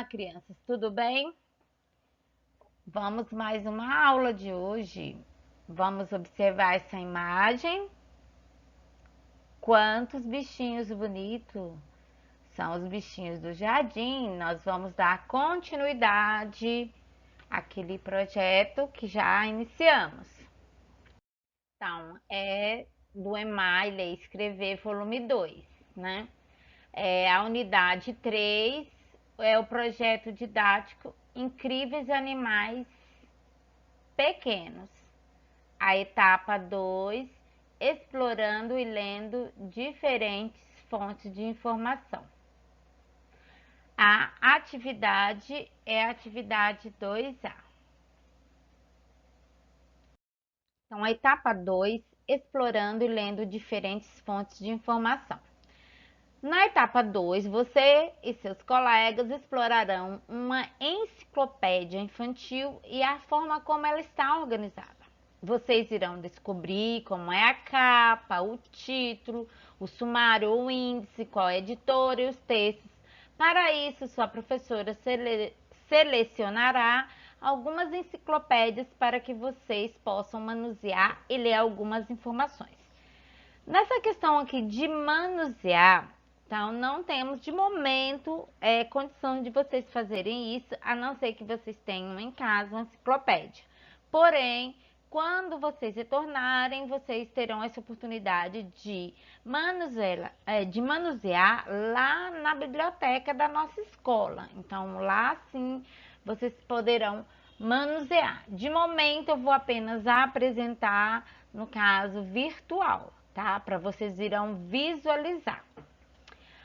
Olá, crianças, tudo bem? Vamos mais uma aula de hoje. Vamos observar essa imagem. Quantos bichinhos bonitos! São os bichinhos do jardim. Nós vamos dar continuidade àquele projeto que já iniciamos. Então, é do Emaile Escrever, volume 2, né? A unidade 3 é o projeto didático Incríveis Animais Pequenos. A etapa 2, explorando e lendo diferentes fontes de informação. A atividade é a atividade 2A. Então, a etapa 2, explorando e lendo diferentes fontes de informação. Na etapa 2, você e seus colegas explorarão uma enciclopédia infantil e a forma como ela está organizada. Vocês irão descobrir como é a capa, o título, o sumário, o índice, qual é a editora e os textos. Para isso, sua professora selecionará algumas enciclopédias para que vocês possam manusear e ler algumas informações. Nessa questão aqui de manusear, então não temos de momento condição de vocês fazerem isso, a não ser que vocês tenham em casa uma enciclopédia. Porém, quando vocês retornarem, vocês terão essa oportunidade de manusear lá na biblioteca da nossa escola. Então, lá sim, vocês poderão manusear. De momento, eu vou apenas apresentar, no caso, virtual, tá? Para vocês irão visualizar.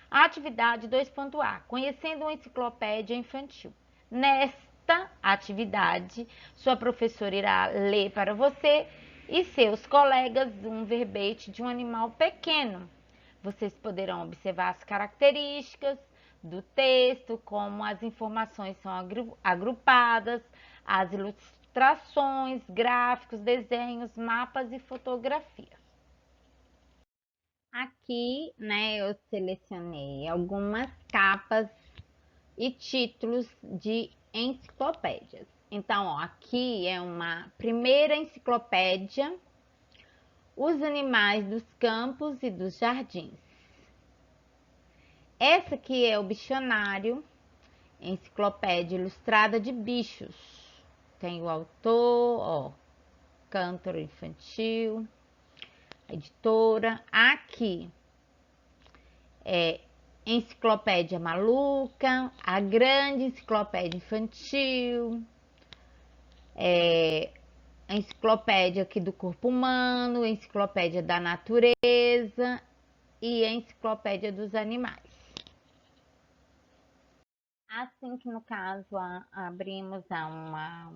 Atividade 2.A, conhecendo uma enciclopédia infantil. Nesta atividade, sua professora irá ler para você e seus colegas um verbete de um animal pequeno. Vocês poderão observar as características do texto, como as informações são agrupadas, as ilustrações, gráficos, desenhos, mapas e fotografias. Aqui, né, eu selecionei algumas capas e títulos de enciclopédias. Então, ó, aqui é uma primeira enciclopédia, Os Animais dos Campos e dos Jardins. Essa aqui é o Bicionário, Enciclopédia Ilustrada de Bichos. Tem o autor, ó, Cântaro Infantil, editora. Aqui é Enciclopédia Maluca, a Grande Enciclopédia Infantil, a Enciclopédia aqui do Corpo Humano, a Enciclopédia da Natureza e a Enciclopédia dos Animais. Assim que no caso abrimos uma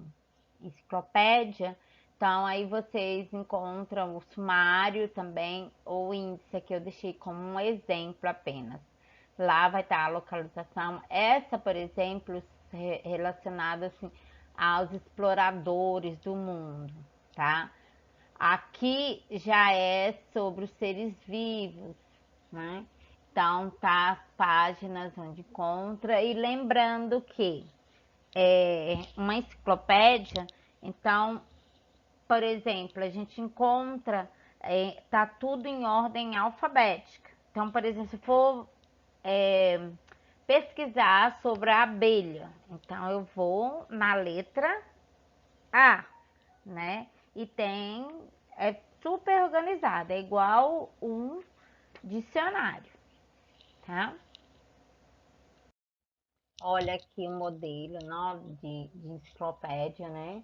enciclopédia, então aí vocês encontram o sumário também, ou o índice que eu deixei como um exemplo apenas. Lá vai estar a localização. Essa, por exemplo, relacionada assim, aos exploradores do mundo, tá? Aqui já é sobre os seres vivos, né? Então, tá as páginas onde encontra. E lembrando que uma enciclopédia, então, por exemplo, a gente encontra, tá tudo em ordem alfabética. Então, por exemplo, se for pesquisar sobre a abelha, então eu vou na letra A, né? E é super organizado, é igual um dicionário, tá? Olha aqui o modelo de enciclopédia, né?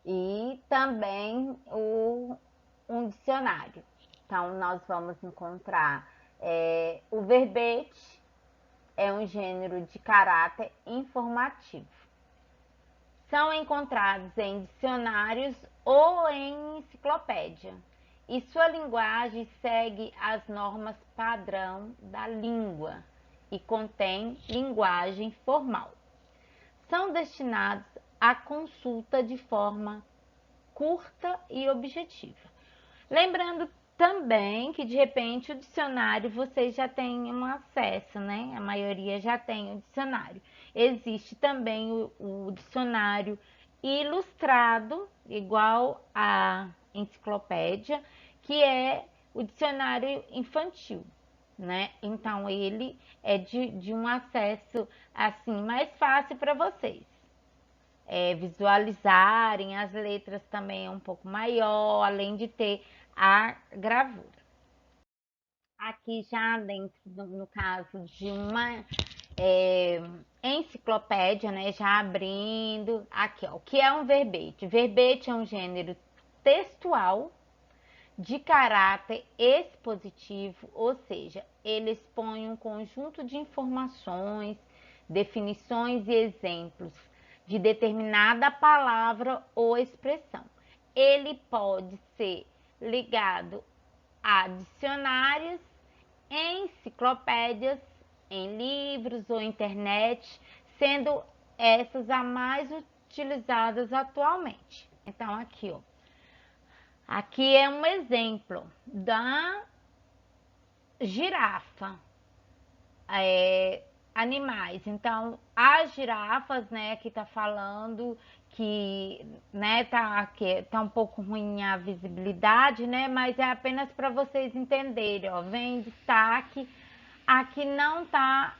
E também um dicionário. Então, nós vamos encontrar o verbete, é um gênero de caráter informativo. São encontrados em dicionários ou em enciclopédia. E sua linguagem segue as normas padrão da língua e contém linguagem formal. São destinados à consulta de forma curta e objetiva. Lembrando também que de repente o dicionário vocês já têm um acesso, né? A maioria já tem o dicionário. Existe também o dicionário ilustrado, igual a enciclopédia, que é o dicionário infantil, né? Então ele é de um acesso assim mais fácil para vocês. Visualizarem, as letras também é um pouco maior, além de ter a gravura. Aqui já dentro, no caso de uma enciclopédia, né, já abrindo, aqui ó, o que é um verbete? Verbete é um gênero textual de caráter expositivo, ou seja, ele expõe um conjunto de informações, definições e exemplos de determinada palavra ou expressão. Ele pode ser ligado a dicionários, enciclopédias, em livros ou internet, sendo essas as mais utilizadas atualmente. Então, aqui, ó. Aqui é um exemplo da girafa. Animais. Então, as girafas, né, que tá falando que, né, tá um pouco ruim a visibilidade, né, mas é apenas para vocês entenderem, ó, vem em destaque, aqui não tá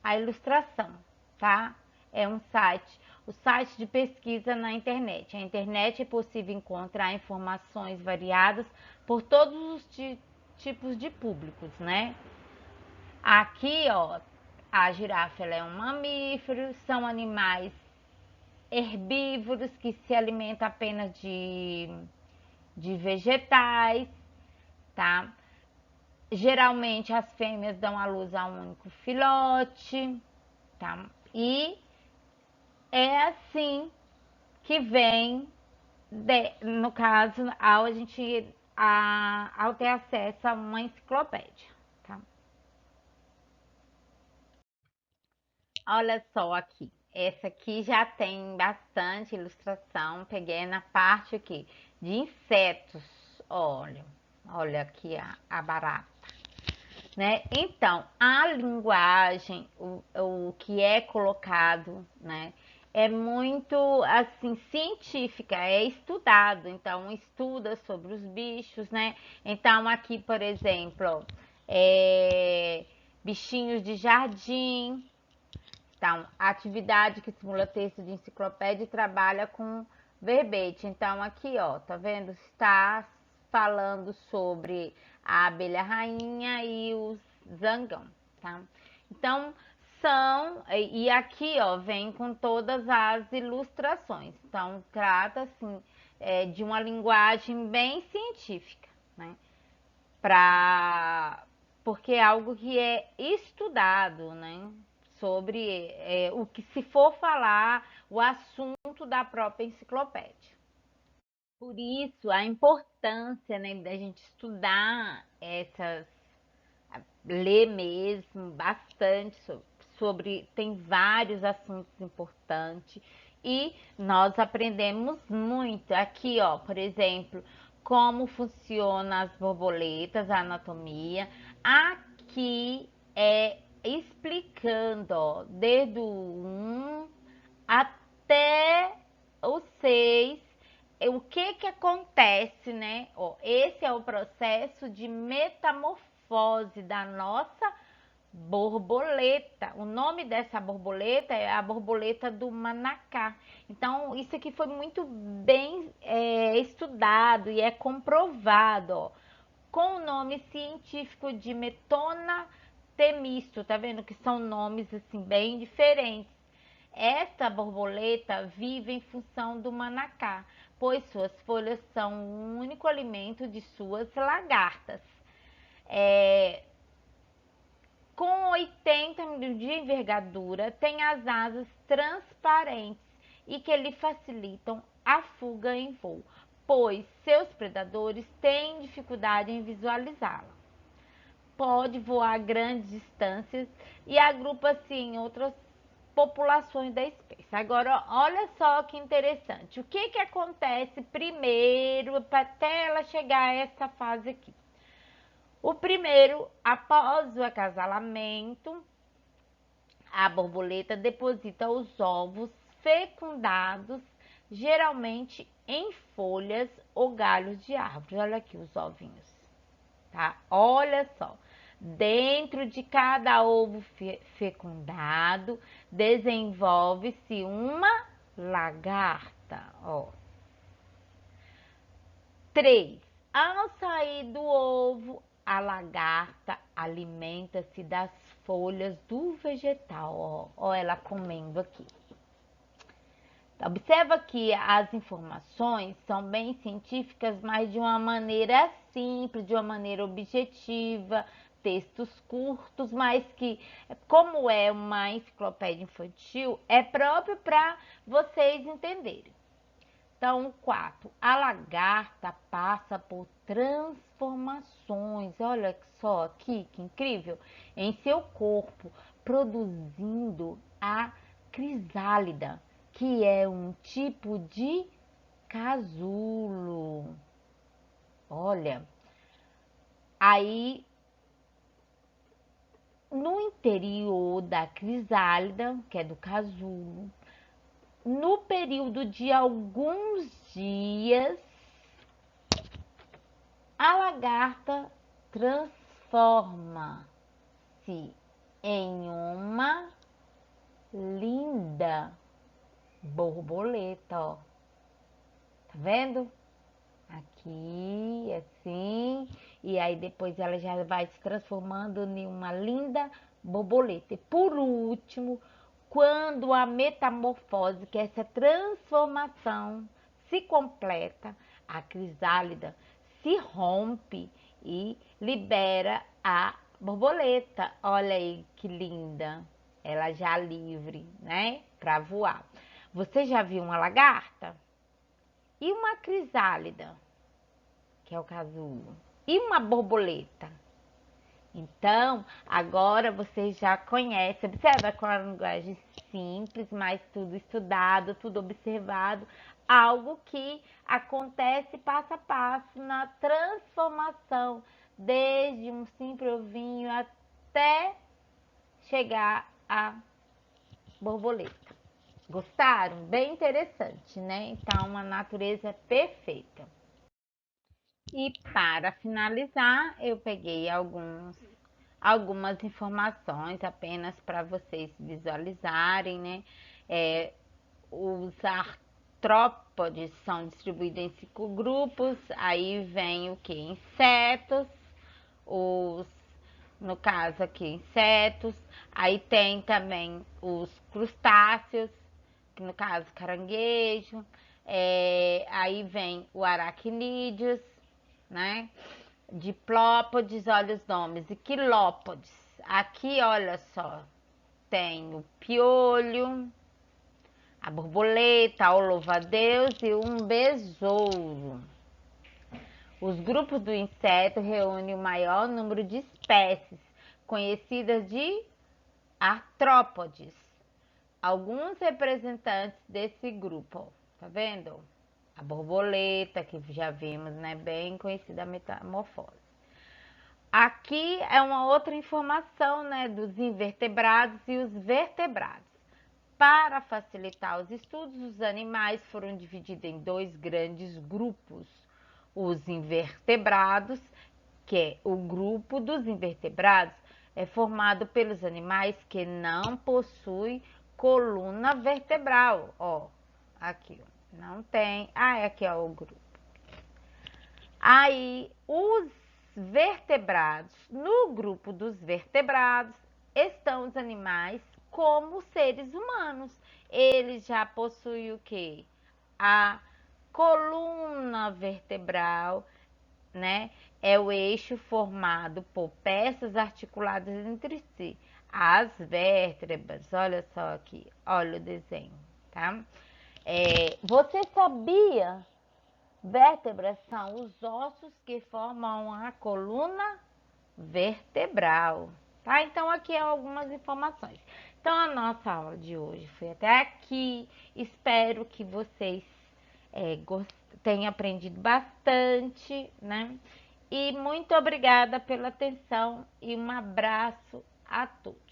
a ilustração, tá? É um site, o site de pesquisa na internet. A internet é possível encontrar informações variadas por todos os tipos de públicos, né? Aqui, ó, a girafa ela é um mamífero, são animais herbívoros que se alimentam apenas de vegetais, tá? Geralmente as fêmeas dão à luz a um único filhote, tá? E é assim que vem, no caso, ao ter acesso a uma enciclopédia, tá? Olha só aqui. Essa aqui já tem bastante ilustração. Peguei na parte aqui de insetos. Olha aqui a barata, né? Então, a linguagem, o que é colocado, né? É muito, assim, científica, é estudado. Então, estuda sobre os bichos, né? Então, aqui, por exemplo, bichinhos de jardim. Então, a atividade que simula texto de enciclopédia e trabalha com verbete. Então, aqui, ó, tá vendo? Está falando sobre a abelha rainha e os zangão, tá? Então, e aqui, ó, vem com todas as ilustrações. Então, trata, assim, de uma linguagem bem científica, né? Porque é algo que é estudado, né? Sobre o que se for falar, o assunto da própria enciclopédia. Por isso, a importância, né, da gente estudar ler mesmo bastante tem vários assuntos importantes e nós aprendemos muito. Aqui, ó, por exemplo, como funcionam as borboletas, a anatomia. Aqui é explicando, ó, desde o 1 até o 6, o que acontece, né? Ó, esse é o processo de metamorfose da nossa borboleta. O nome dessa borboleta é a borboleta do manacá. Então, isso aqui foi muito bem estudado e é comprovado, ó, com o nome científico de Metona temisto, tá vendo que são nomes assim bem diferentes. Esta borboleta vive em função do manacá, pois suas folhas são o único alimento de suas lagartas. Com 80 milímetros de envergadura, tem as asas transparentes e que lhe facilitam a fuga em voo, pois seus predadores têm dificuldade em visualizá-la. Pode voar grandes distâncias e agrupa-se em outras populações da espécie. vocês. Agora, olha só que interessante. O que que acontece primeiro até ela chegar a essa fase aqui? O primeiro, após o acasalamento, a borboleta deposita os ovos fecundados, geralmente em folhas ou galhos de árvore. Olha aqui os ovinhos, tá? Olha só. Dentro de cada ovo fecundado, desenvolve-se uma lagarta, ó. 3. Ao sair do ovo, a lagarta alimenta-se das folhas do vegetal, ó ela comendo aqui. Observa que as informações são bem científicas, mas de uma maneira simples, de uma maneira objetiva, textos curtos, mas que, como é uma enciclopédia infantil, é próprio para vocês entenderem. Então, 4. A lagarta passa por transformações, olha só aqui que incrível, em seu corpo, produzindo a crisálida, que é um tipo de casulo. Olha, aí no interior da crisálida, que é do casulo, no período de alguns dias, a lagarta transforma-se em uma linda borboleta, ó. Tá vendo? Aqui, assim, e aí depois ela já vai se transformando em uma linda borboleta. E por último, quando a metamorfose, que é essa transformação, se completa, a crisálida se rompe e libera a borboleta. Olha aí que linda, ela já livre, né, para voar. Você já viu uma lagarta? E uma crisálida, que é o casulo? E uma borboleta? Então, agora você já conhece, observa com a linguagem simples, mas tudo estudado, tudo observado, algo que acontece passo a passo na transformação, desde um simples ovinho até chegar à borboleta. Gostaram? Bem interessante, né? Então, uma natureza perfeita. E para finalizar, eu peguei algumas informações apenas para vocês visualizarem, né? Os artrópodes são distribuídos em 5 grupos, aí vem o que? Insetos, no caso aqui, insetos, aí tem também os crustáceos, que no caso caranguejo, aí vem o aracnídeos, né? Diplópodes, olha os nomes, e quilópodes. Aqui, olha só, tem o piolho, a borboleta, o louva-a-Deus e um besouro. Os grupos do inseto reúnem o maior número de espécies conhecidas de artrópodes. Alguns representantes desse grupo, tá vendo? A borboleta, que já vimos, né? Bem conhecida a metamorfose. Aqui é uma outra informação, né? Dos invertebrados e os vertebrados. Para facilitar os estudos, os animais foram divididos em 2 grandes grupos. Os invertebrados, que é o grupo dos invertebrados, é formado pelos animais que não possuem coluna vertebral, ó, aqui, ó, não tem, aqui é o grupo. Aí, os vertebrados, no grupo dos vertebrados, estão os animais como seres humanos. Eles já possuem o quê? A coluna vertebral, né? É o eixo formado por peças articuladas entre si. As vértebras, olha só aqui, olha o desenho, tá? Você sabia? Vértebras são os ossos que formam a coluna vertebral. tá? Então, aqui é algumas informações. Então, a nossa aula de hoje foi até aqui. Espero que vocês tenham aprendido bastante, né? E muito obrigada pela atenção e um abraço a todos.